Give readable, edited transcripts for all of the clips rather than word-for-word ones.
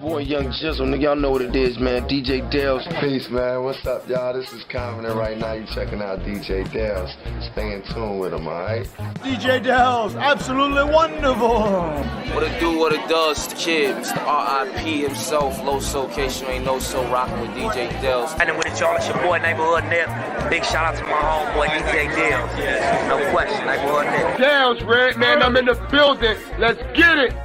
Boy, Young Jizzle, nigga, y'all know what it is, man. DJ Delz. Peace, man. What's up, y'all? This is Common, and right now you checking out DJ Delz. Stay in tune with him, all right? DJ Delz, absolutely wonderful. What it do, what it does, the kid, Mr. R.I.P. himself, Low Soul Case, you ain't no so rocking with DJ Delz. And with it, y'all, it's your boy, Neighborhood Nip. Big shout out to my homeboy, DJ Delz. No question, Neighborhood Nip. Delz, Red, man, I'm in the building. Let's get it.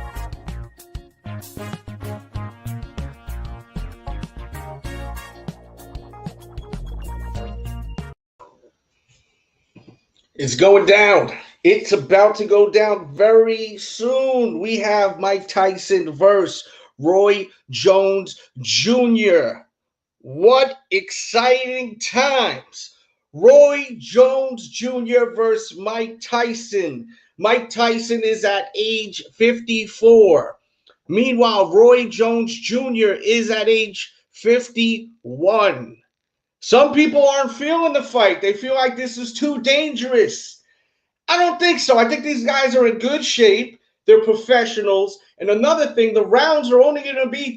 It's going down. It's about to go down very soon. We have Mike Tyson versus Roy Jones Jr. What exciting times. Roy Jones Jr. versus Mike Tyson. Mike Tyson is at age 54. Meanwhile, Roy Jones Jr. is at age 51. Some people aren't feeling the fight. They feel like this is too dangerous. I don't think so. I think these guys are in good shape. They're professionals. And another thing, the rounds are only going to be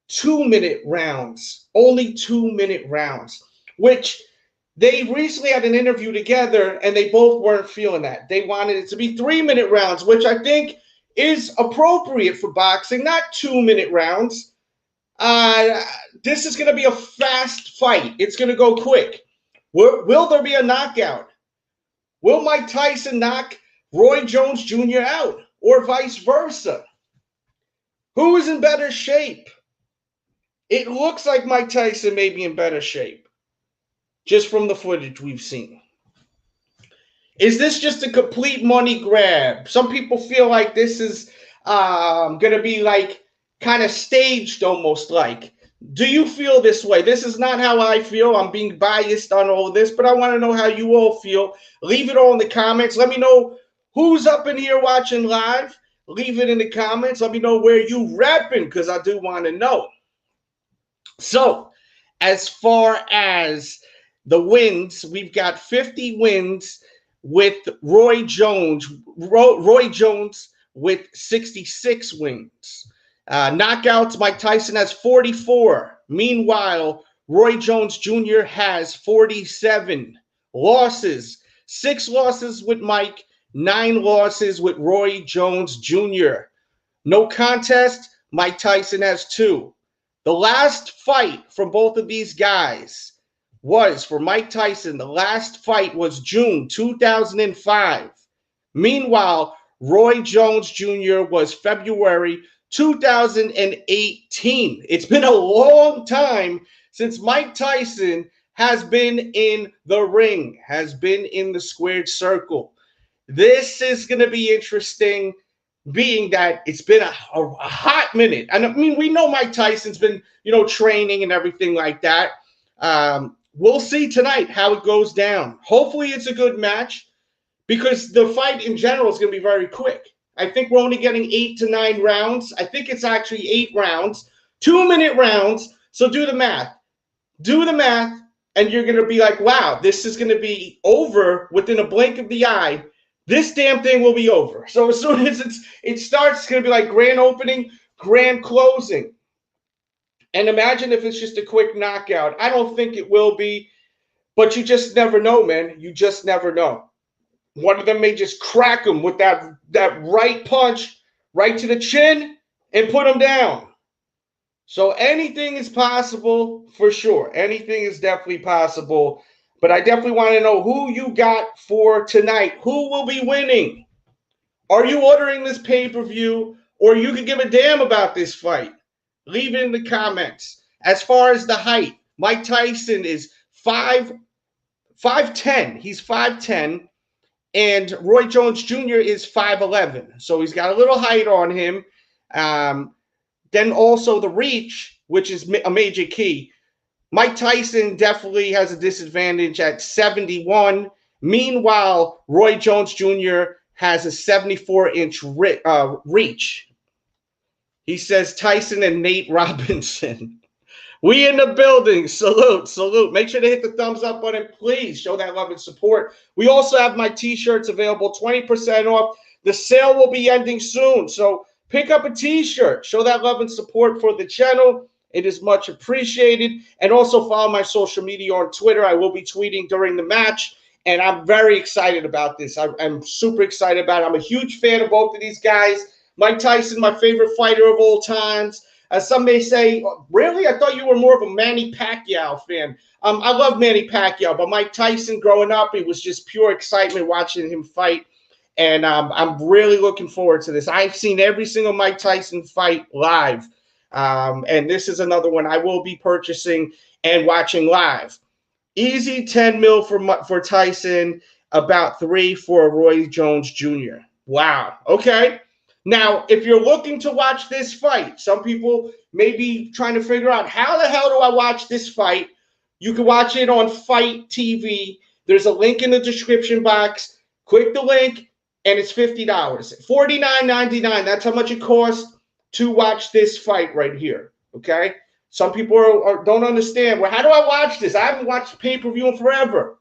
two-minute rounds. Only 2-minute rounds, which they recently had an interview together, and they both weren't feeling that. They wanted it to be 3-minute rounds, which I think is appropriate for boxing, not 2-minute rounds. This is going to be a fast fight. It's going to go quick. Will there be a knockout? Will Mike Tyson knock Roy Jones Jr. out, or vice versa? Who is in better shape? It looks like Mike Tyson may be in better shape, just from the footage we've seen. Is this just a complete money grab? Some people feel like this is going to be like kind of staged, almost like. Do you feel this way? This is not how I feel. I'm being biased on all of this, but I want to know how you all feel. Leave it all in the comments. Let me know who's up in here watching live. Leave it in the comments. Let me know where you repping, because I do want to know. So, as far as the wins, we've got 50 wins with Roy Jones. Roy Jones with 66 wins. Knockouts, Mike Tyson has 44. Meanwhile, Roy Jones Jr. has 47. Losses, 6 losses with Mike, 9 losses with Roy Jones Jr. No contest, Mike Tyson has 2. The last fight from both of these guys was for Mike Tyson. The last fight was June 2005. Meanwhile, Roy Jones Jr. was February 2018. It's been a long time since Mike Tyson has been in the ring, has been in the squared circle. This is going to be interesting, being that it's been a hot minute. And I mean, we know Mike Tyson's been, training and everything like that. We'll see tonight how it goes down. Hopefully it's a good match, because the fight in general is going to be very quick. I think we're only getting 8 to 9 rounds. I think it's actually 8 rounds, 2-minute rounds. So do the math. Do the math, and you're going to be like, wow, this is going to be over within a blink of the eye. This damn thing will be over. So as soon as it starts, it's going to be like grand opening, grand closing. And imagine if it's just a quick knockout. I don't think it will be, but you just never know, man. You just never know. One of them may just crack him with that right punch right to the chin and put him down. So anything is possible for sure. Anything is definitely possible. But I definitely want to know who you got for tonight. Who will be winning? Are you ordering this pay-per-view, or you can give a damn about this fight? Leave it in the comments. As far as the height, Mike Tyson is 5'10". He's 5'10". And Roy Jones Jr. is 5'11". So he's got a little height on him. Then also the reach, which is a major key. Mike Tyson definitely has a disadvantage at 71. Meanwhile, Roy Jones Jr. has a 74-inch reach. He says Tyson and Nate Robinson. We in the building. Salute, salute. Make sure to hit the thumbs up button, please. Show that love and support. We also have my t-shirts available, 20% off. The sale will be ending soon, so pick up a t-shirt. Show that love and support for the channel. It is much appreciated. And also follow my social media on Twitter. I will be tweeting during the match, and I'm very excited about this. I'm super excited about it. I'm a huge fan of both of these guys. Mike Tyson, my favorite fighter of all times. As some may say, really? I thought you were more of a Manny Pacquiao fan. I love Manny Pacquiao, but Mike Tyson growing up, it was just pure excitement watching him fight. And I'm really looking forward to this. I've seen every single Mike Tyson fight live. And this is another one I will be purchasing and watching live. Easy 10 mil for Tyson, about 3 for Roy Jones Jr. Wow. Okay. Now, if you're looking to watch this fight, some people may be trying to figure out how the hell do I watch this fight? You can watch it on Fight TV. There's a link in the description box. Click the link, and it's $50. $49.99. That's how much it costs to watch this fight right here. Okay? Some people don't understand. Well, how do I watch this? I haven't watched pay-per-view in forever.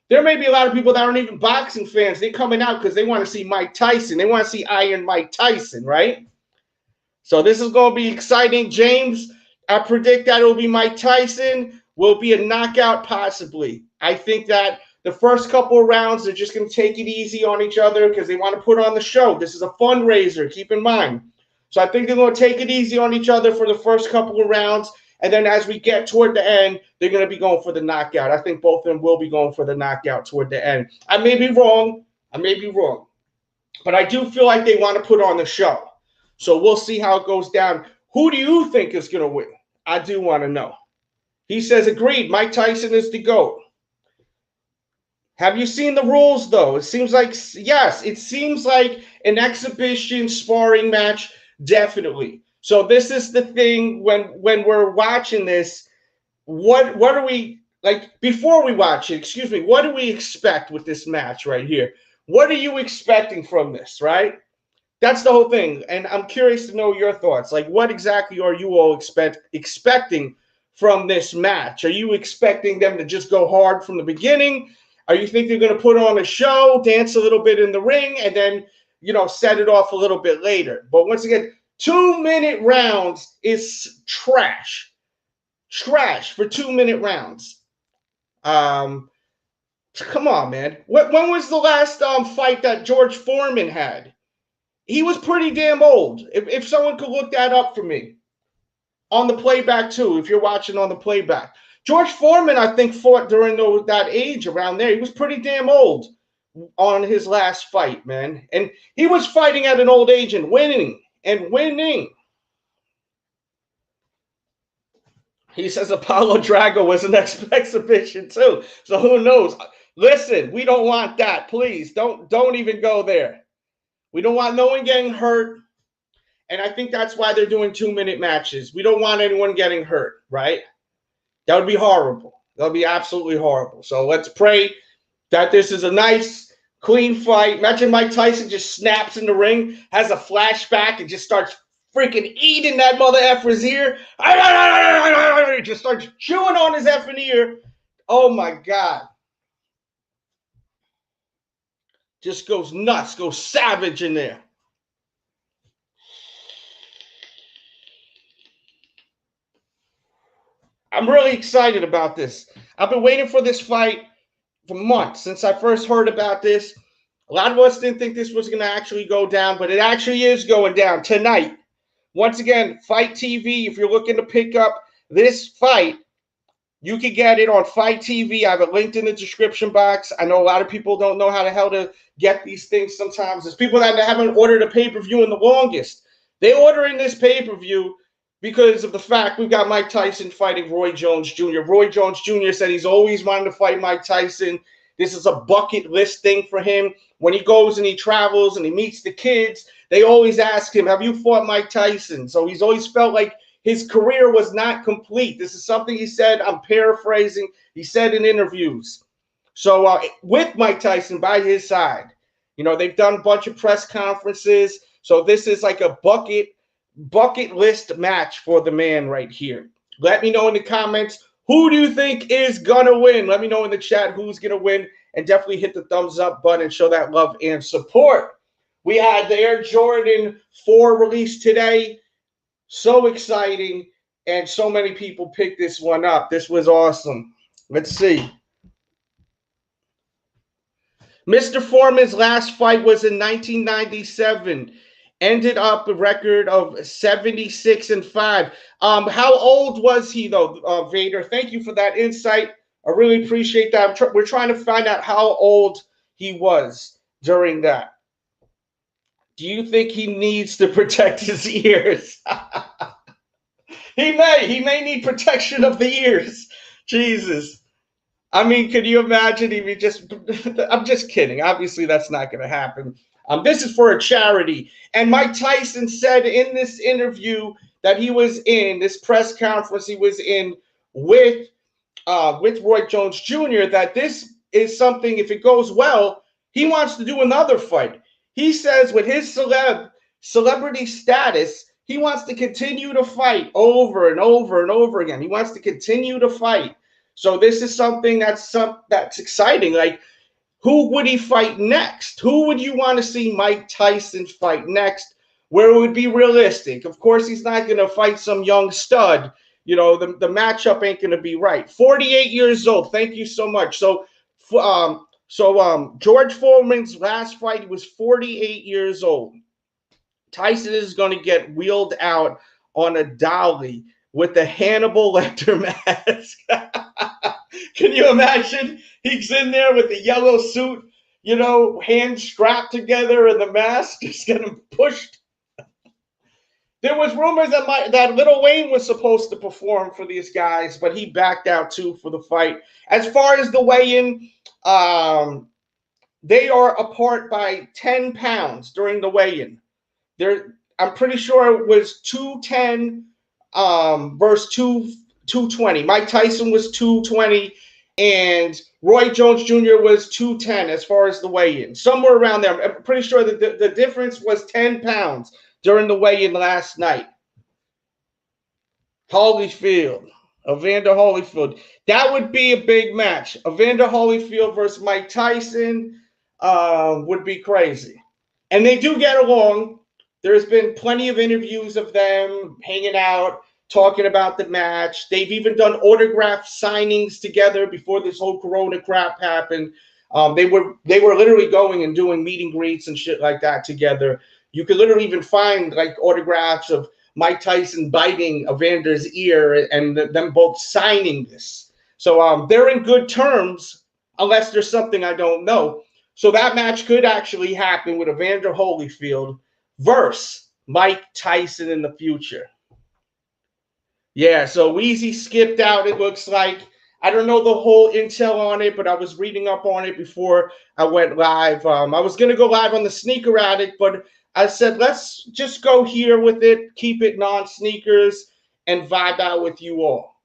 There may be a lot of people that aren't even boxing fans. They're coming out because they want to see Mike Tyson. They want to see Iron Mike Tyson, right? So this is going to be exciting. James, I predict that it will be Mike Tyson. Will be a knockout possibly. I think that the first couple of rounds, they're just going to take it easy on each other because they want to put on the show. This is a fundraiser, keep in mind. So I think they're going to take it easy on each other for the first couple of rounds. And then as we get toward the end, they're going to be going for the knockout. I think both of them will be going for the knockout toward the end. I may be wrong. But I do feel like they want to put on the show. So we'll see how it goes down. Who do you think is going to win? I do want to know. He says, agreed, Mike Tyson is the GOAT. Have you seen the rules, though? It seems like, yes, it seems like an exhibition sparring match, definitely. So this is the thing when we're watching this, what are we, like, before we watch it, excuse me, what do we expect with this match right here? What are you expecting from this, right? That's the whole thing, and I'm curious to know your thoughts. Like, what exactly are you all expecting from this match? Are you expecting them to just go hard from the beginning? Are you think they're going to put on a show, dance a little bit in the ring, and then, you know, set it off a little bit later? But once again, 2-minute rounds is trash. Trash for 2-minute rounds. Come on, man. When was the last fight that George Foreman had? He was pretty damn old. If someone could look that up for me. On the playback, too, if you're watching on the playback. George Foreman, I think, fought during that age around there. He was pretty damn old on his last fight, man. And he was fighting at an old age and winning. He says Apollo Drago was an exhibition too. So who knows? Listen, we don't want that. Please don't even go there. We don't want no one getting hurt. And I think that's why they're doing 2-minute matches. We don't want anyone getting hurt, right? That would be horrible. That would be absolutely horrible. So let's pray that this is a nice, clean fight. Imagine Mike Tyson just snaps in the ring, has a flashback, and just starts freaking eating that mother effer's ear. Just starts chewing on his effing ear. Oh, my God. Just goes nuts, goes savage in there. I'm really excited about this. I've been waiting for this fight for months since I first heard about this. A lot of us didn't think this was going to actually go down, but it actually is going down tonight. Once again, Fight TV, if you're looking to pick up this fight, you can get it on Fight TV. I have it linked in the description box. I know a lot of people don't know how the hell to get these things sometimes. There's people that haven't ordered a pay-per-view in the longest. They ordering this pay-per-view because of the fact we've got Mike Tyson fighting Roy Jones Jr. Roy Jones Jr. said he's always wanted to fight Mike Tyson. This is a bucket list thing for him. When he goes and he travels and he meets the kids, they always ask him, have you fought Mike Tyson? So he's always felt like his career was not complete. This is something he said, I'm paraphrasing, he said in interviews. So with Mike Tyson by his side, you know, they've done a bunch of press conferences. So this is like a bucket list match for the man right here. Let me know in the comments, who do you think is going to win? Let me know in the chat who's going to win, and definitely hit the thumbs up button and show that love and support. We had the Air Jordan 4 released today. So exciting, and so many people picked this one up. This was awesome. Let's see. Mr. Foreman's last fight was in 1997. Ended up a record of 76-5. How old was he, though, Vader? Thank you for that insight. I really appreciate that. We're trying to find out how old he was during that. Do you think he needs to protect his ears? He may need protection of the ears. Jesus. I mean, could you imagine if he just, I'm just kidding. Obviously, that's not going to happen. This is for a charity. And Mike Tyson said in this interview that he was in, this press conference he was in with Roy Jones Jr., that this is something, if it goes well, he wants to do another fight. He says with his celebrity status, he wants to continue to fight over and over and over again. He wants to continue to fight. So this is something that's exciting. Like, who would he fight next? Who would you want to see Mike Tyson fight next, where it would be realistic? Of course, he's not going to fight some young stud. You know, the matchup ain't going to be right. 48 years old. Thank you so much. So George Foreman's last fight, he was 48 years old. Tyson is going to get wheeled out on a dolly with the Hannibal Lecter mask. Can you imagine? He's in there with the yellow suit, you know, hands strapped together, and the mask is getting pushed. There was rumors that Lil Wayne was supposed to perform for these guys, but he backed out too for the fight. As far as the weigh-in, they are apart by 10 pounds during the weigh-in. I'm pretty sure it was 210 versus 220. Mike Tyson was 220, and Roy Jones Jr. was 210 as far as the weigh-in. Somewhere around there. I'm pretty sure that the difference was 10 pounds during the weigh-in last night. Holyfield, Evander Holyfield. That would be a big match. Evander Holyfield versus Mike Tyson would be crazy. And they do get along. There's been plenty of interviews of them hanging out, talking about the match. They've even done autograph signings together before this whole Corona crap happened. They were literally going and doing meet and greets and shit like that together. You could literally even find like autographs of Mike Tyson biting Evander's ear and them both signing this. So they're in good terms, unless there's something I don't know. So that match could actually happen with Evander Holyfield versus Mike Tyson in the future. Yeah, so Weezy skipped out, it looks like. I don't know the whole intel on it, but I was reading up on it before I went live. I was going to go live on the Sneaker Addict, but I said, let's just go here with it, keep it non-sneakers, and vibe out with you all.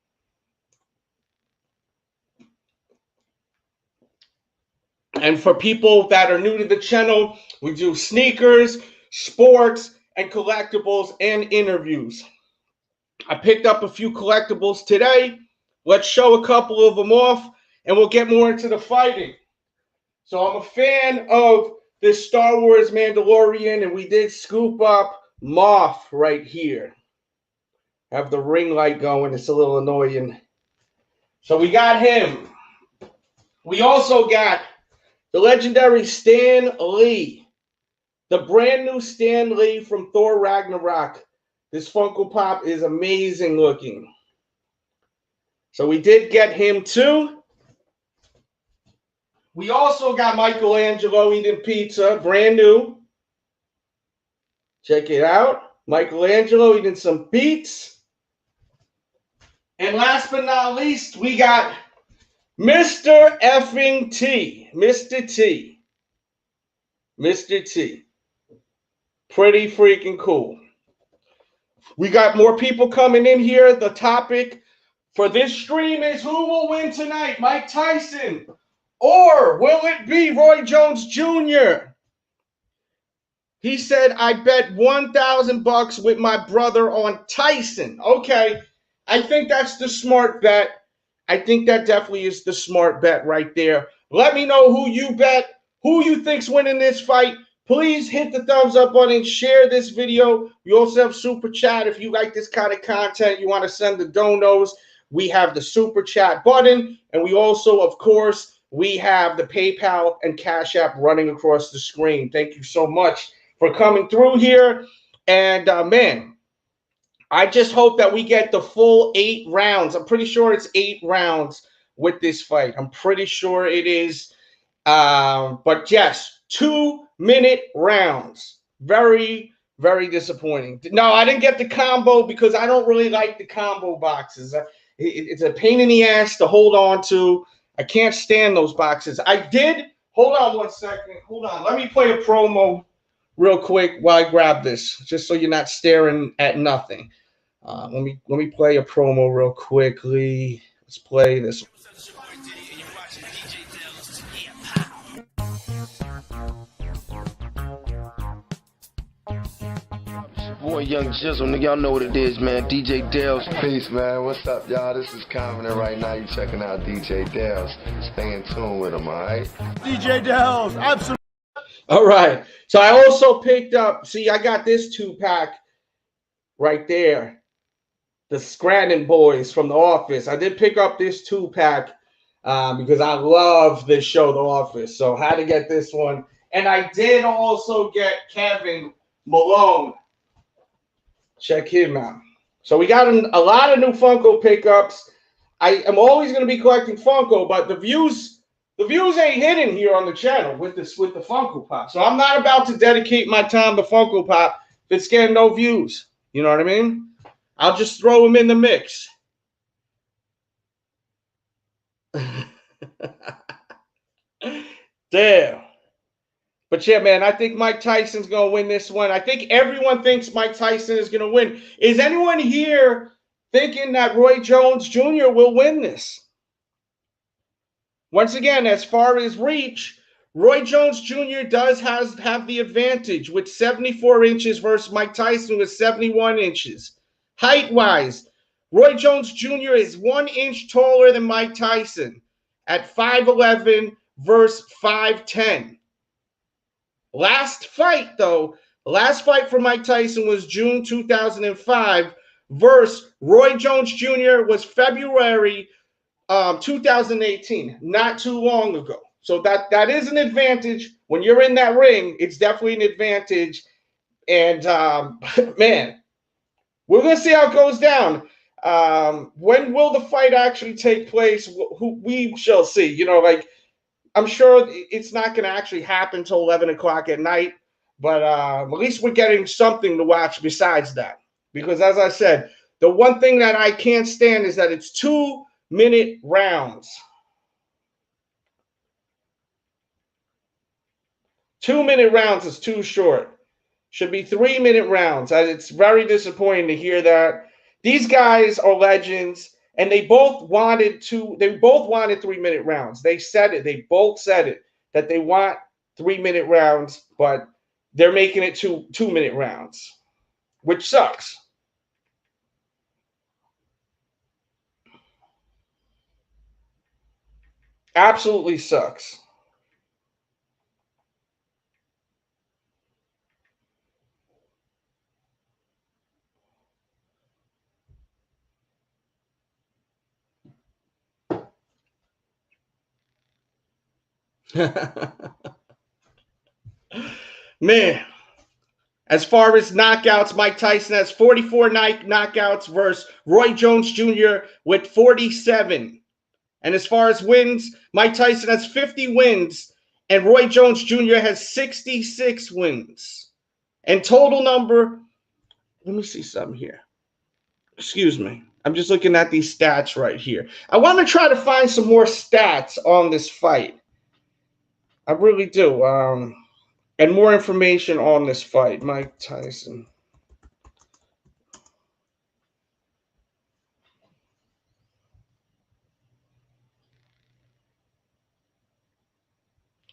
And for people that are new to the channel, we do sneakers, sports, and collectibles, and interviews. I picked up a few collectibles today. Let's show a couple of them off, and we'll get more into the fighting. So I'm a fan of this Star Wars Mandalorian, and we did scoop up Moff right here. Have the ring light going. It's a little annoying. So we got him. We also got the legendary Stan Lee. The brand new Stan Lee from Thor Ragnarok. This Funko Pop is amazing looking. So we did get him too. We also got Michelangelo eating pizza, brand new. Check it out. Michelangelo eating some beets. And last but not least, we got Mr. effing T. Mr. T. Mr. T. Pretty freaking cool. We got more people coming in here. The topic for this stream is who will win tonight, Mike Tyson, or will it be Roy Jones Jr.? He said, I bet $1,000 with my brother on Tyson. Okay, I think that's the smart bet. I think that definitely is the smart bet right there. Let me know who you bet, who you think's winning this fight. Please hit the thumbs up button, share this video. We also have Super Chat. If you like this kind of content, you want to send the donos, we have the Super Chat button. And we also, of course, we have the PayPal and Cash App running across the screen. Thank you so much for coming through here. And, man, I just hope that we get the full 8 rounds. I'm pretty sure it's 8 rounds with this fight. I'm pretty sure it is. But yes, 2-minute rounds. Very, very disappointing. No, I didn't get the combo because I don't really like the combo boxes. It's a pain in the ass to hold on to. I can't stand those boxes. I did. Hold on 1 second. Hold on. Let me play a promo real quick while I grab this, just so you're not staring at nothing. Let me play a promo real quickly. Let's play this. Boy, Young Jizzle, nigga, y'all know what it is, man. DJ Dales. Peace, man. What's up, y'all? This is Common, and right now you checking out DJ Dales. Stay in tune with him, all right? DJ Delz, absolutely. All right. So I also picked up, see, I got this 2-pack right there. The Scranton Boys from The Office. I did pick up this 2-pack because I love this show, The Office. So I had to get this one. And I did also get Kevin Malone. Check him out. So we got a lot of new Funko pickups. I am always going to be collecting Funko, but the views ain't hidden here on the channel with the Funko Pop. So I'm not about to dedicate my time to Funko Pop if it's getting no views. You know what I mean? I'll just throw them in the mix. Damn. But yeah, man, I think Mike Tyson's going to win this one. I think everyone thinks Mike Tyson is going to win. Is anyone here thinking that Roy Jones Jr. will win this? Once again, as far as reach, Roy Jones Jr. does have the advantage with 74 inches versus Mike Tyson with 71 inches. Height-wise, Roy Jones Jr. is 1 inch taller than Mike Tyson at 5'11" versus 5'10". Last fight, though, the last fight for Mike Tyson was June 2005 versus Roy Jones Jr. was February 2018, not too long ago. So that is an advantage. When you're in that ring, it's definitely an advantage. And, man, we're going to see how it goes down. When will the fight actually take place? We shall see. You know, like, I'm sure it's not going to actually happen until 11 o'clock at night. But at least we're getting something to watch besides that. Because, as I said, the one thing that I can't stand is that it's 2-minute rounds. 2-minute rounds is too short. Should be 3-minute rounds. It's very disappointing to hear that. These guys are legends, and they both wanted 3-minute rounds. They said it. They both said it, that they want 3-minute rounds, but they're making it 2-minute rounds, which sucks. Absolutely sucks. Man, as far as knockouts, Mike Tyson has 44 knockouts versus Roy Jones Jr. with 47. And as far as wins, Mike Tyson has 50 wins and Roy Jones Jr. has 66 wins. And total number, let me see something here. Excuse me. I'm just looking at these stats right here. I want to try to find some more stats on this fight. I really do. And more information on this fight. Mike Tyson.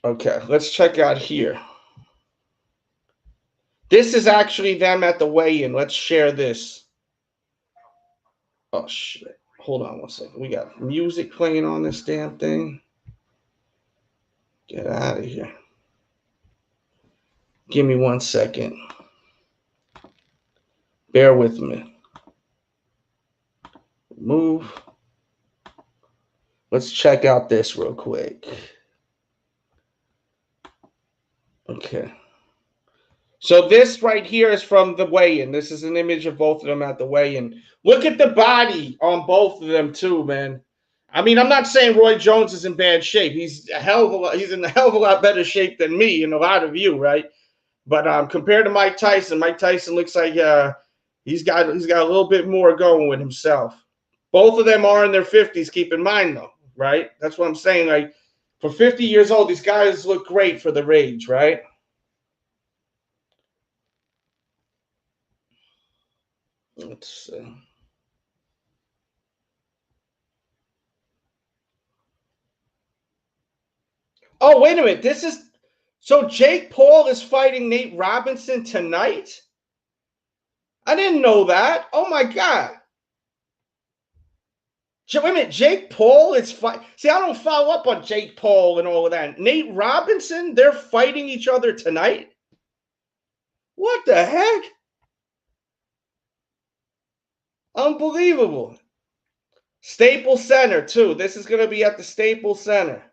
Okay, let's check out here. This is actually them at the weigh-in. Let's share this. Oh, shit. Hold on one second. We got music playing on this damn thing. Get out of here. Give me 1 second. Bear with me. Move. Let's check out this real quick. Okay. So this right here is from the weigh-in. This is an image of both of them at the weigh-in. Look at the body on both of them too, man. I mean, I'm not saying Roy Jones is in bad shape. He's in a hell of a lot better shape than me and a lot of you, right? But compared to Mike Tyson looks like he's got a little bit more going with himself. Both of them are in their 50s, keep in mind though, right? That's what I'm saying. Like for 50 years old, these guys look great for their age, right? Let's see. Oh, wait a minute. This is so Jake Paul is fighting Nate Robinson tonight? I didn't know that. Oh my God. Wait a minute. Jake Paul is fighting. See, I don't follow up on Jake Paul and all of that. Nate Robinson, they're fighting each other tonight? What the heck? Unbelievable. Staples Center, too. This is going to be at the Staples Center.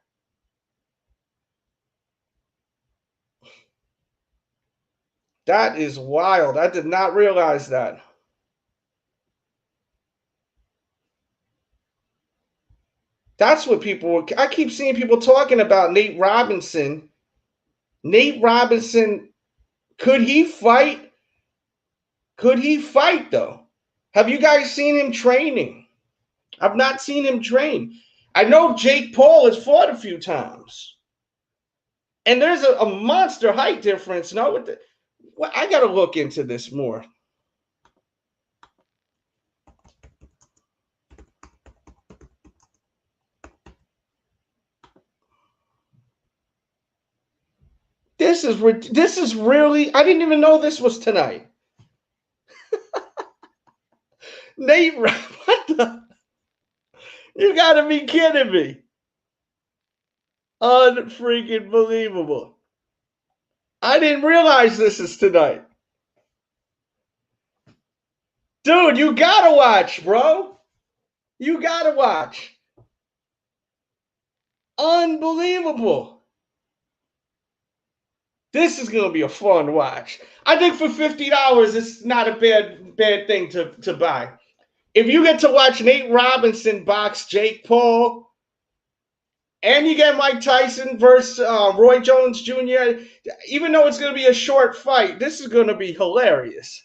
That is wild. I did not realize that. That's what I keep seeing people talking about Nate Robinson. Nate Robinson, could he fight? Could he fight, though? Have you guys seen him training? I've not seen him train. I know Jake Paul has fought a few times. And there's a monster height difference. No, well, I got to look into this more. This is really, I didn't even know this was tonight. Nate, what the? You got to be kidding me. Unfreaking believable. I didn't realize this is tonight. Dude, you got to watch, bro. You got to watch. Unbelievable. This is going to be a fun watch. I think for $50, it's not a bad thing to buy. If you get to watch Nate Robinson box Jake Paul, and you get Mike Tyson versus Roy Jones Jr., even though it's going to be a short fight, this is going to be hilarious.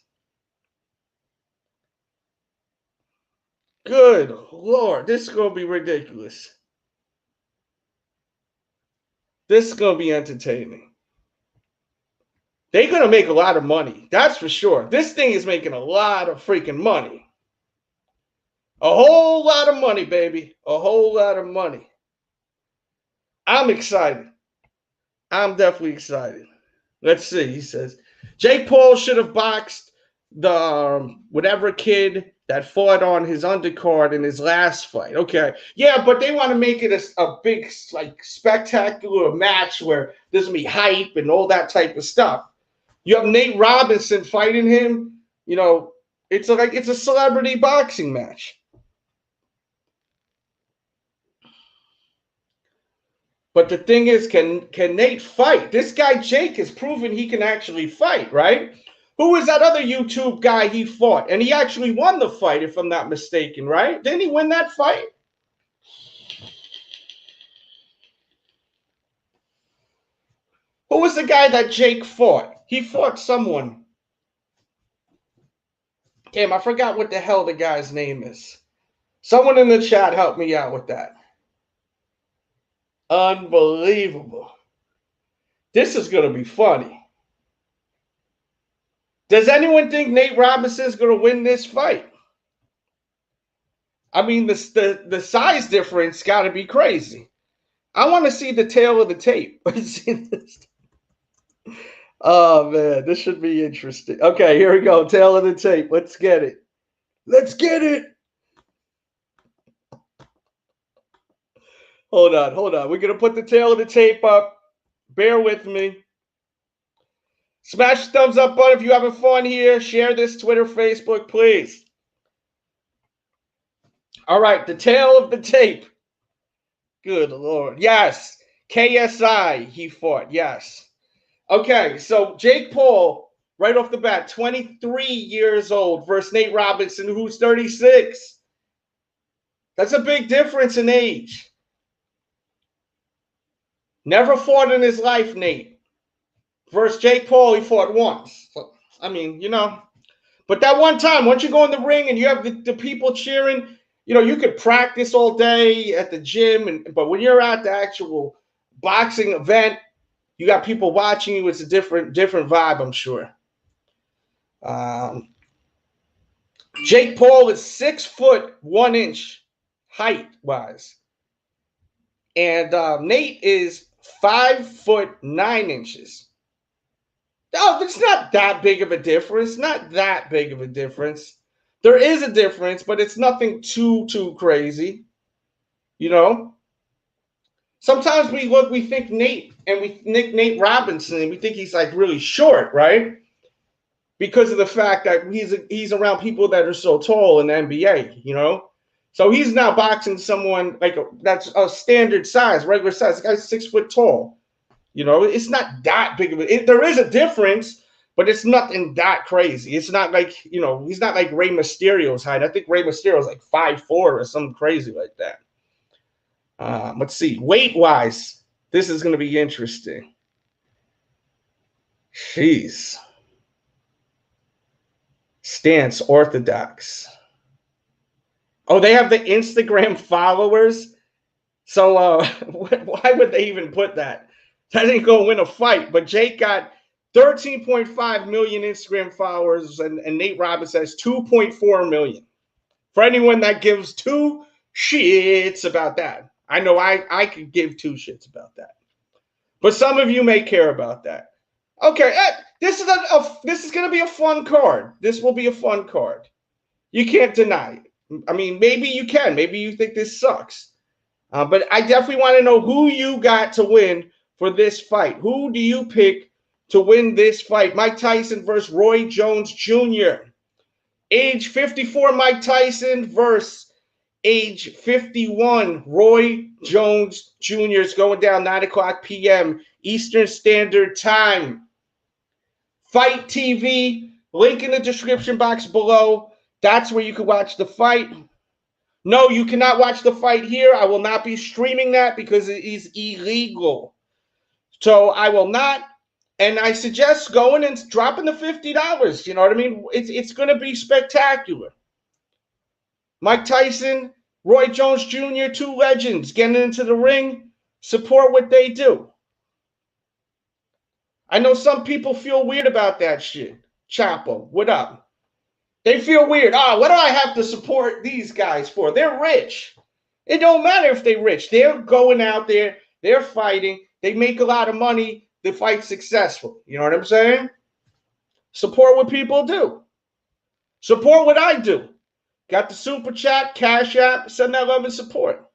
Good Lord, this is going to be ridiculous. This is going to be entertaining. They're going to make a lot of money. That's for sure. This thing is making a lot of freaking money. A whole lot of money, baby. A whole lot of money. I'm excited. I'm definitely excited. Let's see. He says, Jake Paul should have boxed the whatever kid that fought on his undercard in his last fight. Okay. Yeah, but they want to make it a big, like, spectacular match where there's going to be hype and all that type of stuff. You have Nate Robinson fighting him. You know, it's a celebrity boxing match. But the thing is, can Nate fight? This guy Jake has proven he can actually fight, right? Who was that other YouTube guy he fought? And he actually won the fight, if I'm not mistaken, right? Didn't he win that fight? Who was the guy that Jake fought? He fought someone. Damn, I forgot what the hell the guy's name is. Someone in the chat help me out with that. Unbelievable. This is going to be funny. Does anyone think Nate Robinson is going to win this fight? I mean, the size difference got to be crazy. I want to see the tail of the tape. Oh, man, this should be interesting. Okay, here we go. Tail of the tape. Let's get it. Let's get it. Hold on. We're going to put the tail of the tape up. Bear with me. Smash the thumbs up button if you're having fun here. Share this Twitter, Facebook, please. All right, the tail of the tape. Good Lord. Yes. KSI, he fought. Yes. Okay, so Jake Paul, right off the bat, 23 years old versus Nate Robinson, who's 36. That's a big difference in age. Never fought in his life, Nate. Versus Jake Paul, he fought once. So, I mean, you know. But that one time, once you go in the ring and you have the people cheering, you know, you could practice all day at the gym. But when you're at the actual boxing event, you got people watching you. It's a different vibe, I'm sure. Jake Paul is 6'1" height-wise. And Nate is 5'9". Oh, it's not that big of a difference. Not that big of a difference. There is a difference, but it's nothing too crazy. You know? Sometimes we think Nate, and we think Nate Robinson, and we think he's like really short, right? Because of the fact that he's around people that are so tall in the NBA, you know? So he's now boxing someone like that's a standard size, regular size. The guy's 6 foot tall. You know, it's not that big of a. There is a difference, but it's nothing that crazy. It's not like, you know, he's not like Rey Mysterio's height. I think Rey Mysterio's like 5'4" or something crazy like that. Let's see. Weight-wise, this is going to be interesting. Jeez. Stance Orthodox. Oh, they have the Instagram followers. So why would they even put that? That ain't going to win a fight. But Jake got 13.5 million Instagram followers, and Nate Robinson has 2.4 million. For anyone that gives two shits about that. I know I could give two shits about that. But some of you may care about that. Okay, this is going to be a fun card. This will be a fun card. You can't deny it. I mean, maybe you can. Maybe you think this sucks. But I definitely want to know who you got to win for this fight. Who do you pick to win this fight? Mike Tyson versus Roy Jones Jr. Age 54 Mike Tyson versus age 51 Roy Jones Jr. is going down 9:00 p.m. Eastern Standard Time. Fight TV, link in the description box below. That's where you can watch the fight. No, you cannot watch the fight here. I will not be streaming that because it is illegal. So I will not. And I suggest going and dropping the $50. You know what I mean? It's going to be spectacular. Mike Tyson, Roy Jones Jr., two legends getting into the ring. Support what they do. I know some people feel weird about that shit. Chapo, what up? They feel weird. What do I have to support these guys for? They're rich. It don't matter if they're rich. They're going out there. They're fighting. They make a lot of money. The fight's successful. You know what I'm saying? Support what people do. Support what I do. Got the super chat, Cash App, send that love and support.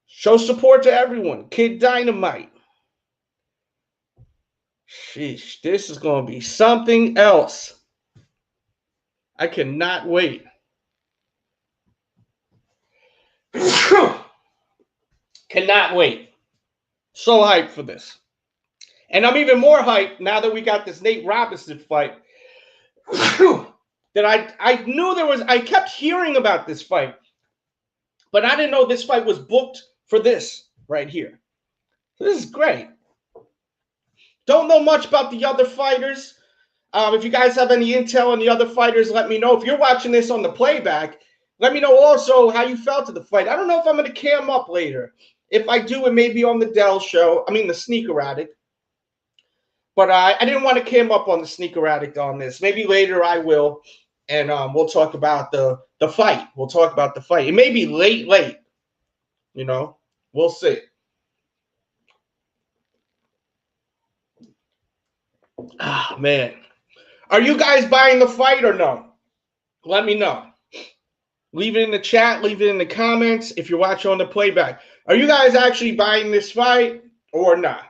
Show support to everyone. Kid Dynamite. Sheesh, this is going to be something else. I cannot wait. Cannot wait. So hyped for this. And I'm even more hyped now that we got this Nate Robinson fight. That I knew there was, I kept hearing about this fight, but I didn't know this fight was booked for this right here. So this is great. Don't know much about the other fighters. If you guys have any intel on the other fighters, let me know. If you're watching this on the playback, let me know also how you felt to the fight. I don't know if I'm going to cam up later. If I do, it may be on the Dell show. I mean, the Sneaker Addict. But I didn't want to cam up on the Sneaker Addict on this. Maybe later I will, and we'll talk about the fight. We'll talk about the fight. It may be late. You know, we'll see. Ah, man. Are you guys buying the fight or no? Let me know. Leave it in the chat. Leave it in the comments if you're watching on the playback. Are you guys actually buying this fight or not?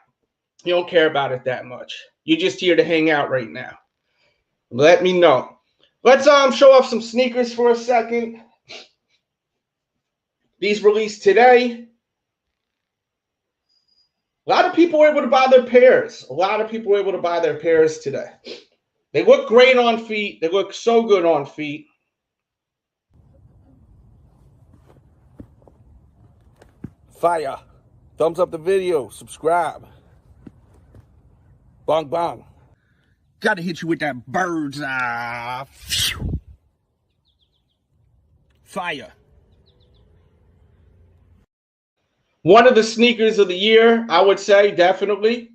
You don't care about it that much. You're just here to hang out right now. Let me know. Let's show off some sneakers for a second. These released today. A lot of people were able to buy their pairs. A lot of people were able to buy their pairs today. They look great on feet. They look so good on feet. Fire. Thumbs up the video. Subscribe. Bong bong. Gotta hit you with that bird's eye. Fire. One of the sneakers of the year, I would say, definitely,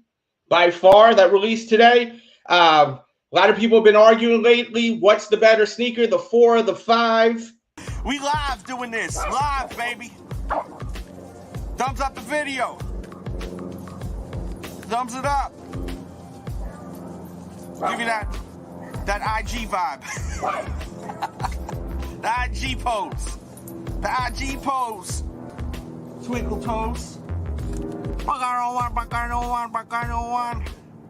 by far, that released today. A lot of people have been arguing lately, what's the better sneaker, the 4 or the 5? We live doing this. Live, baby. Thumbs up the video. Thumbs it up. Give you that IG vibe. The IG pose. The IG pose. Twinkle toes.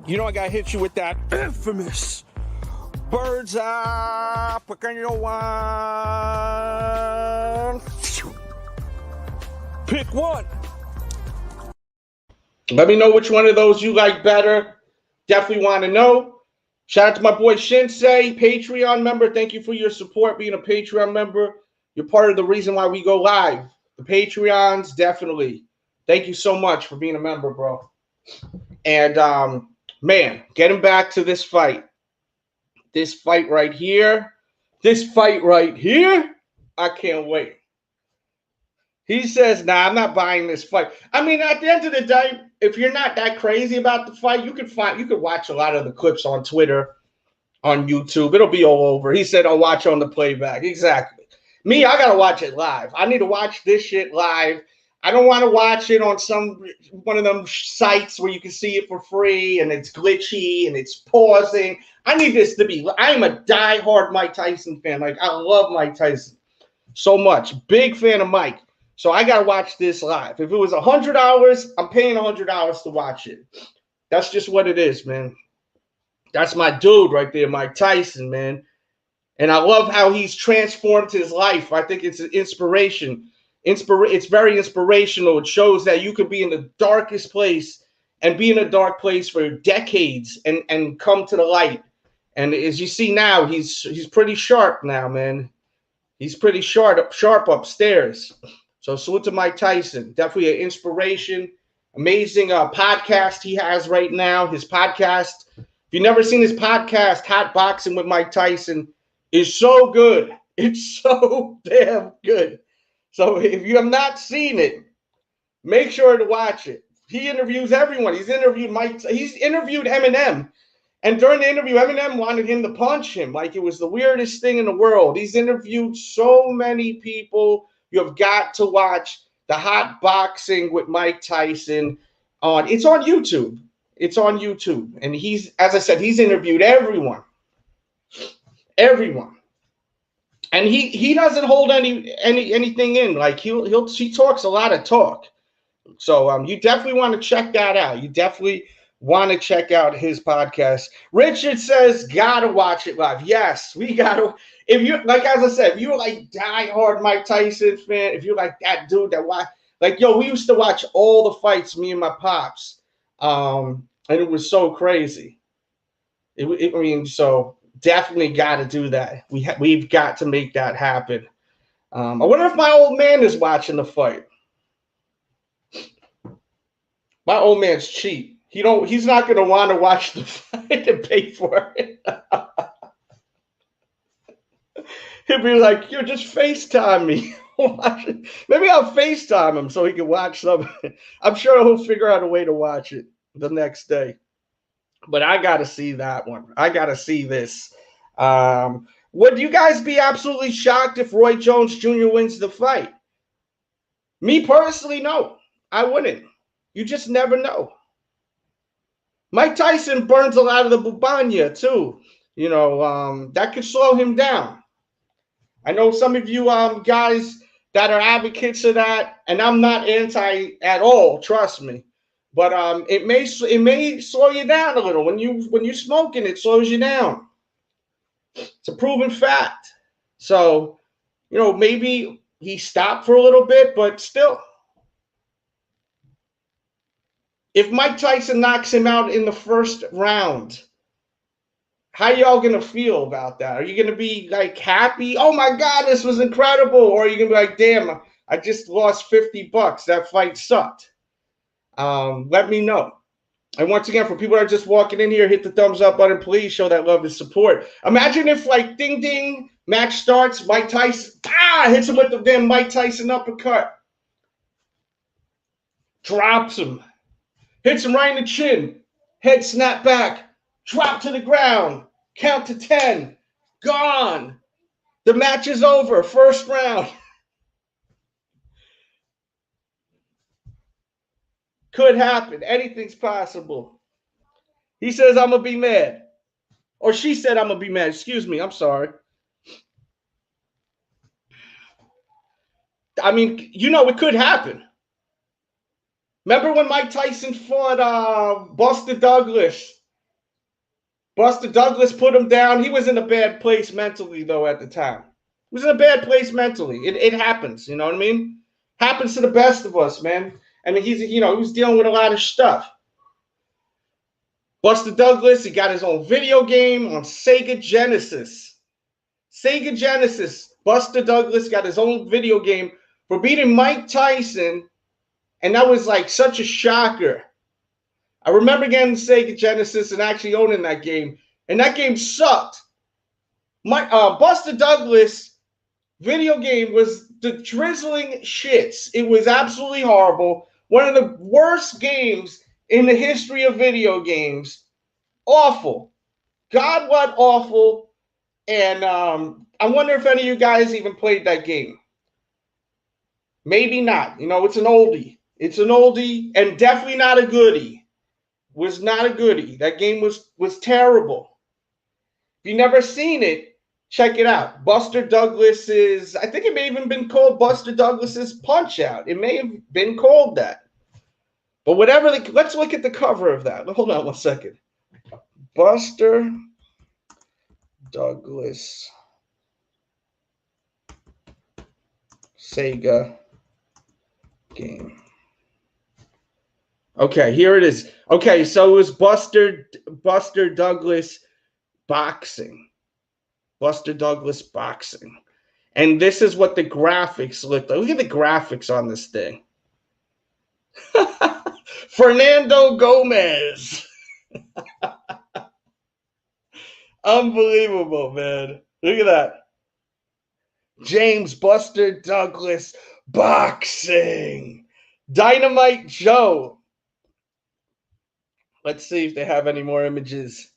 You know I gotta hit you with that infamous bird's eye. Pick one. Let me know which one of those you like better. Definitely want to know. Shout out to my boy Shinsei, Patreon member. Thank you for your support being a Patreon member. You're part of the reason why we go live. The Patreons, definitely. Thank you so much for being a member, bro. And, man, getting back to this fight. This fight right here. This fight right here. I can't wait. He says, nah, I'm not buying this fight. I mean, at the end of the day, if you're not that crazy about the fight, you could watch a lot of the clips on Twitter, on YouTube. It'll be all over. He said, I'll watch on the playback. Exactly. Me, I gotta watch it live. I need to watch this shit live. I don't want to watch it on one of them sites where you can see it for free and it's glitchy and it's pausing. I need this to be. I am a diehard Mike Tyson fan. Like, I love Mike Tyson so much. Big fan of Mike. So I gotta watch this live. If it was $100, I'm paying $100 to watch it. That's just what it is, man. That's my dude right there, Mike Tyson, man. And I love how he's transformed his life. I think it's an inspiration. It's very inspirational. It shows that you could be in the darkest place and be in a dark place for decades and come to the light. And as you see now, he's pretty sharp now, man. He's pretty sharp upstairs. So salute to Mike Tyson. Definitely an inspiration. Amazing podcast he has right now. His podcast. If you've never seen his podcast, Hot Boxing with Mike Tyson, is so good. It's so damn good. So if you have not seen it, make sure to watch it. He interviews everyone. He's interviewed Eminem. And during the interview, Eminem wanted him to punch him. Like, it was the weirdest thing in the world. He's interviewed so many people. You have got to watch the Hot Boxing with Mike Tyson. It's on YouTube. It's on YouTube. And as I said, he's interviewed everyone. Everyone. And he doesn't hold anything in. Like, he talks a lot of talk. So you definitely want to check that out. You definitely want to check out his podcast. Richard says, gotta watch it live. Yes, we gotta. If you like, as I said, if you're like diehard Mike Tyson fan, if you're like that dude that we used to watch all the fights, me and my pops, and it was so crazy. So definitely got to do that. We've got to make that happen. I wonder if my old man is watching the fight. My old man's cheap. He's not going to want to watch the fight and pay for it. He'll be like, "You just FaceTime me." Maybe I'll FaceTime him so he can watch some. I'm sure he'll figure out a way to watch it the next day. But I got to see that one. I got to see this. Would you guys be absolutely shocked if Roy Jones Jr. wins the fight? Me personally, no. I wouldn't. You just never know. Mike Tyson burns a lot of the bubanya too. That could slow him down. I know some of you guys that are advocates of that, and I'm not anti at all, trust me. But it may slow you down a little. When you're smoking, it slows you down. It's a proven fact. So, you know, maybe he stopped for a little bit, but still. If Mike Tyson knocks him out in the first round, how y'all gonna feel about that? Are you gonna be like happy? Oh my God, this was incredible. Or are you gonna be like, damn, I just lost $50. That fight sucked. Let me know. And once again, for people that are just walking in here, hit the thumbs up button. Please show that love and support. Imagine if, like, ding, ding, match starts, Mike Tyson, hits him with the damn Mike Tyson uppercut. Drops him. Hits him right in the chin. Head snap back. Drop to the ground. Count to 10. Gone. The match is over. First round. Could happen. Anything's possible. He says, I'm going to be mad. Or she said, I'm going to be mad. Excuse me. I'm sorry. I mean, you know, it could happen. Remember when Mike Tyson fought Buster Douglas? Buster Douglas put him down. He was in a bad place mentally, though, at the time. He was in a bad place mentally. It happens. You know what I mean? Happens to the best of us, man. I mean, he was dealing with a lot of stuff. Buster Douglas, he got his own video game on Sega Genesis. Sega Genesis. Buster Douglas got his own video game for beating Mike Tyson, and that was like such a shocker. I remember getting Sega Genesis and actually owning that game, and that game sucked. Buster Douglas video game was the drizzling shits. It was absolutely horrible. One of the worst games in the history of video games. Awful. God, what awful. And I wonder if any of you guys even played that game. Maybe not. You know, it's an oldie. It's an oldie and definitely not a goodie. Was not a goodie. That game was terrible. If you've never seen it, check it out. Buster Douglas's, I think it may have even been called Buster Douglas's Punch-Out. It may have been called that. But whatever, let's look at the cover of that. Hold on one second. Buster Douglas Sega game. Okay, here it is. Okay, so it was Buster Douglas boxing. Buster Douglas boxing. And this is what the graphics look like. Look at the graphics on this thing. Fernando Gomez. Unbelievable, man. Look at that. James Buster Douglas boxing. Dynamite Joe. Let's see if they have any more images.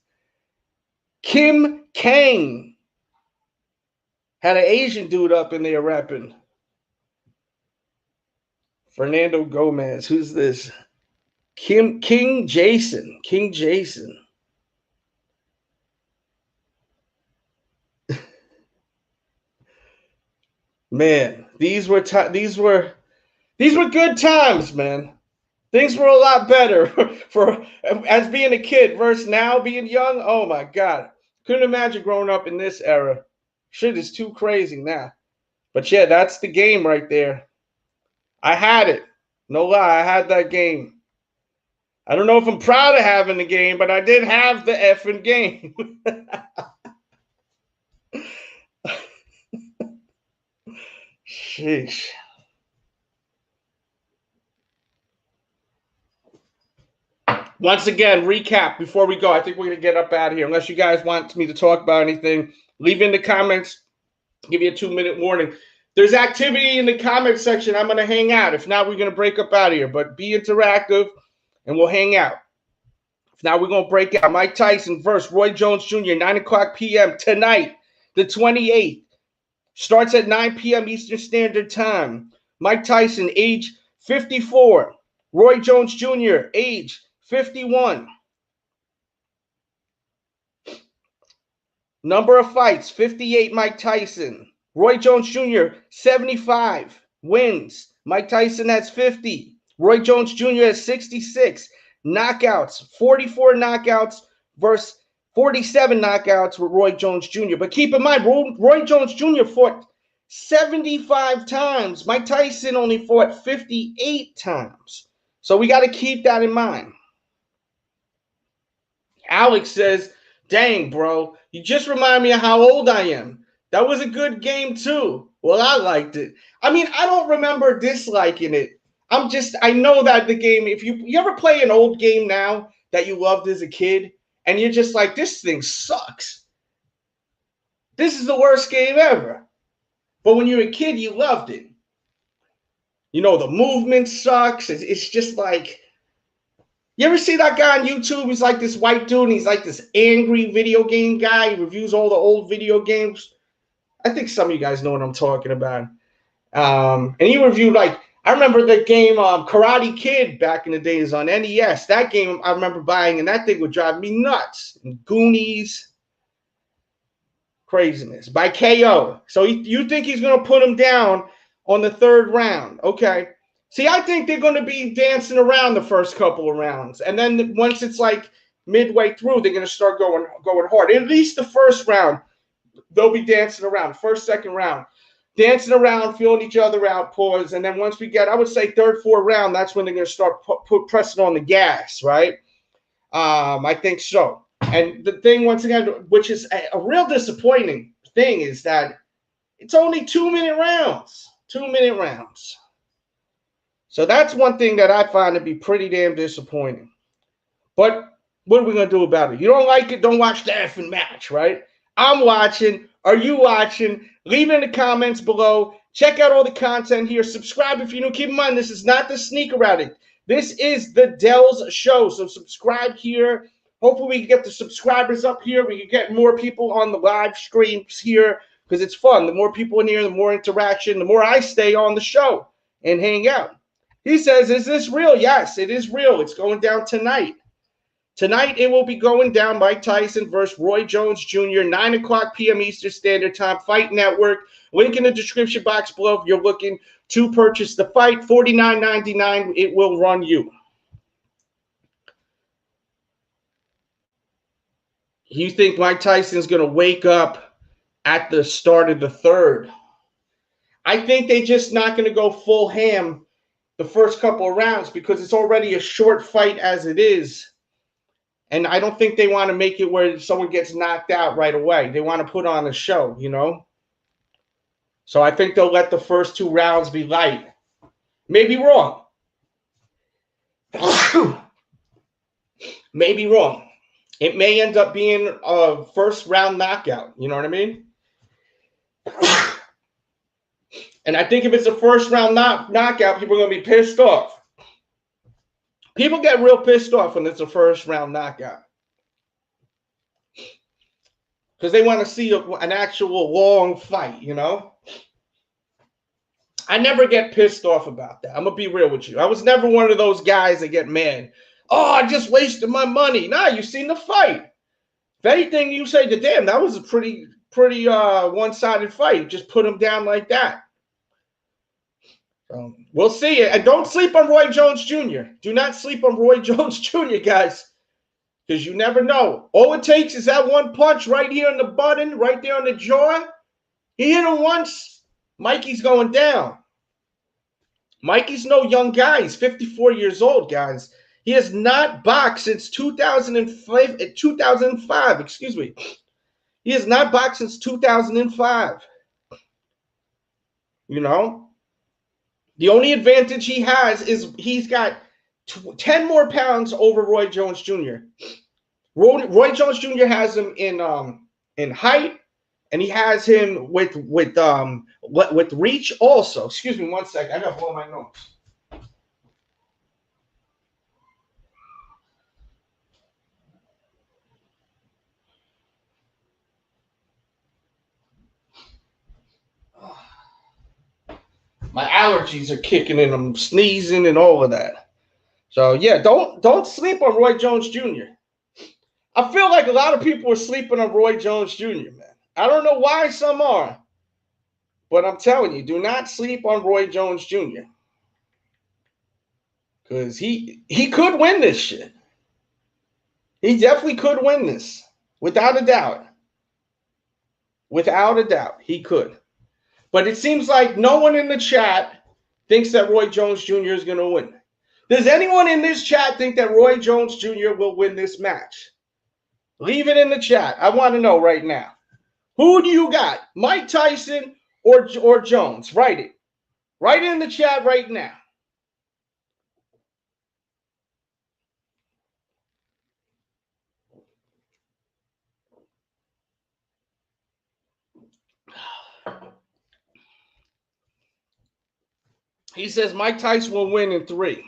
Kim Kang. Had an Asian dude up in there rapping. Fernando Gomez. Who's this? King Jason. King Jason. Man, these were good times, man. Things were a lot better for as being a kid versus now being young. Oh my God. Couldn't imagine growing up in this era. Shit is too crazy now. But yeah, that's the game right there. I had it. No lie, I had that game. I don't know if I'm proud of having the game, but I did have the effing game. Sheesh. Once again, recap before we go. I think we're going to get up out of here. Unless you guys want me to talk about anything, leave in the comments. Give you a 2-minute warning. There's activity in the comment section. I'm going to hang out. If not, we're going to break up out of here. But be interactive, and we'll hang out. If not, we're going to break out. Mike Tyson versus Roy Jones Jr., 9 o'clock p.m. tonight, the 28th. Starts at 9 p.m. Eastern Standard Time. Mike Tyson, age 54. Roy Jones Jr., age 51. Number of fights, 58 Mike Tyson. Roy Jones Jr., 75 wins. Mike Tyson has 50. Roy Jones Jr. has 66 knockouts, 44 knockouts versus 47 knockouts with Roy Jones Jr. But keep in mind, Roy Jones Jr. fought 75 times. Mike Tyson only fought 58 times. So we got to keep that in mind. Alex says, dang, bro, you just remind me of how old I am. That was a good game too. Well, I liked it. I mean, I don't remember disliking it. I know that the game, if you ever play an old game now that you loved as a kid, and you're just like, this thing sucks. This is the worst game ever. But when you're a kid, you loved it. You know, the movement sucks. It's just like, you ever see that guy on YouTube? He's like this white dude, and he's like this angry video game guy. He reviews all the old video games. I think some of you guys know what I'm talking about. And he reviewed, like, I remember the game Karate Kid back in the days on NES. That game I remember buying, and that thing would drive me nuts. And Goonies. Craziness. By KO. So you think he's going to put him down on the third round. Okay. See, I think they're going to be dancing around the first couple of rounds. And then once it's like midway through, they're going to start going hard. At least the first round, they'll be dancing around. First, second round. Dancing around, feeling each other out, pause. And then once we get, I would say, third, fourth round, that's when they're going to start pressing on the gas, right? I think so. And the thing, once again, which is a real disappointing thing, is that it's only 2-minute rounds. 2-minute rounds. So that's one thing that I find to be pretty damn disappointing. But what are we going to do about it? You don't like it, don't watch the effing match, right? I'm watching. Are you watching? Leave it in the comments below. Check out all the content here. Subscribe if you're new. Keep in mind, this is not the Sneaker Addict. This is the Delz Show. So subscribe here. Hopefully we can get the subscribers up here. We can get more people on the live streams here because it's fun. The more people in here, the more interaction, the more I stay on the show and hang out. He says, is this real? Yes, it is real. It's going down tonight. Tonight, it will be going down. Mike Tyson versus Roy Jones Jr., 9 o'clock p.m. Eastern Standard Time, Fight Network. Link in the description box below if you're looking to purchase the fight. $49.99, it will run you. You think Mike Tyson's going to wake up at the start of the third? I think they're just not going to go full ham the first couple of rounds because it's already a short fight as it is. And I don't think they want to make it where someone gets knocked out right away. They want to put on a show, you know? So I think they'll let the first 2 rounds be light. Maybe wrong. Maybe wrong. It may end up being a first round knockout. You know what I mean? And I think if it's a first round knockout, people are going to be pissed off. People get real pissed off when it's a first round knockout. Because they want to see an actual long fight, you know? I never get pissed off about that. I'm going to be real with you. I was never one of those guys that get mad. Oh, I just wasted my money. Nah, you seen the fight. If anything, you say, damn, that was a pretty one-sided fight. Just put him down like that. We'll see. And don't sleep on Roy Jones Jr. Do not sleep on Roy Jones Jr., guys, because you never know. All it takes is that one punch right here on the button, right there on the jaw. He hit him once. Mikey's going down. Mikey's no young guy. He's 54 years old, guys. He has not boxed since 2005. Excuse me. He has not boxed since 2005. You know? The only advantage he has is he's got 10 more pounds over Roy Jones Jr. Roy Jones Jr. has him in height, and he has him with reach also. Excuse me 1 second. I gotta blow my nose. My allergies are kicking in. I'm sneezing and all of that. So, yeah, don't sleep on Roy Jones Jr. I feel like a lot of people are sleeping on Roy Jones Jr., man. I don't know why some are. But I'm telling you, do not sleep on Roy Jones Jr. Because he could win this shit. He definitely could win this. Without a doubt. Without a doubt, he could. But it seems like no one in the chat thinks that Roy Jones Jr. is going to win. Does anyone in this chat think that Roy Jones Jr. will win this match? Leave it in the chat. I want to know right now. Who do you got? Mike Tyson or Jones? Write it. Write it in the chat right now. He says Mike Tyson will win in 3.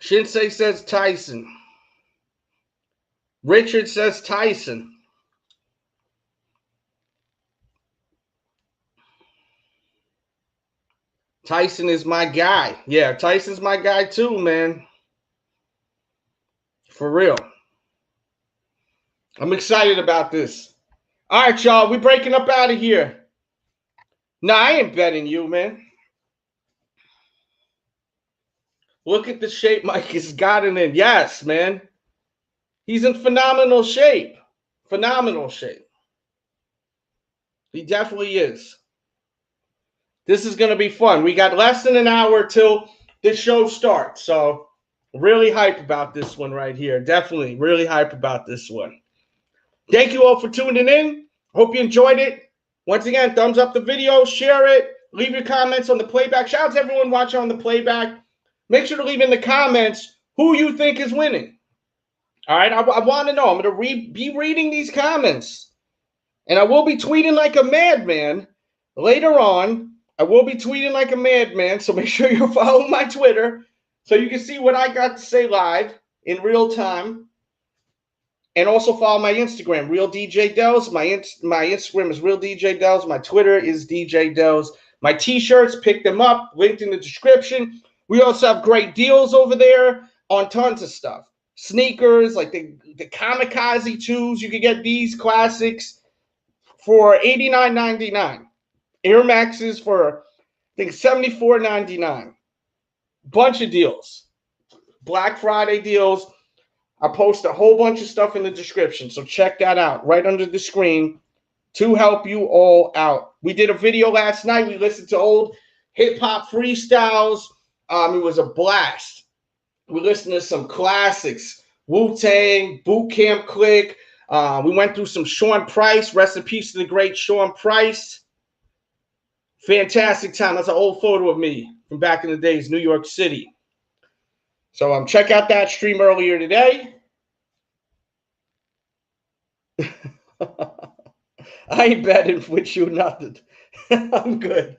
Shinsei says Tyson. Richard says Tyson. Tyson is my guy. Yeah, Tyson's my guy too, man. For real. I'm excited about this. All right, y'all. We breaking up out of here. No, I ain't betting you, man. Look at the shape Mike has gotten in. Yes, man. He's in phenomenal shape. Phenomenal shape. He definitely is. This is going to be fun. We got less than an hour till the show starts. So really hype about this one right here. Definitely really hype about this one. Thank you all for tuning in. Hope you enjoyed it. Once again, thumbs up the video, share it, leave your comments on the playback. Shout out to everyone watching on the playback. Make sure to leave in the comments who you think is winning. All right, I want to know. I'm going to be reading these comments. And I will be tweeting like a madman later on. I will be tweeting like a madman, so make sure you're following my Twitter so you can see what I got to say live in real time. And also follow my Instagram, RealDJDELZ. My Instagram is RealDJDELZ. My Twitter is DJDELZ. My T-shirts, pick them up, linked in the description. We also have great deals over there on tons of stuff. Sneakers, like the Kamikaze 2s. You can get these classics for $89.99. Air Maxes for, I think, $74.99. Bunch of deals. Black Friday deals. I post a whole bunch of stuff in the description, so check that out right under the screen to help you all out. We did a video last night. We listened to old hip-hop freestyles. It was a blast. We listened to some classics. Wu-Tang, Boot Camp Click. We went through some Sean Price. Rest in peace to the great Sean Price. Fantastic time. That's an old photo of me from back in the days, New York City. So check out that stream earlier today. I ain't betting with you nothing. I'm good.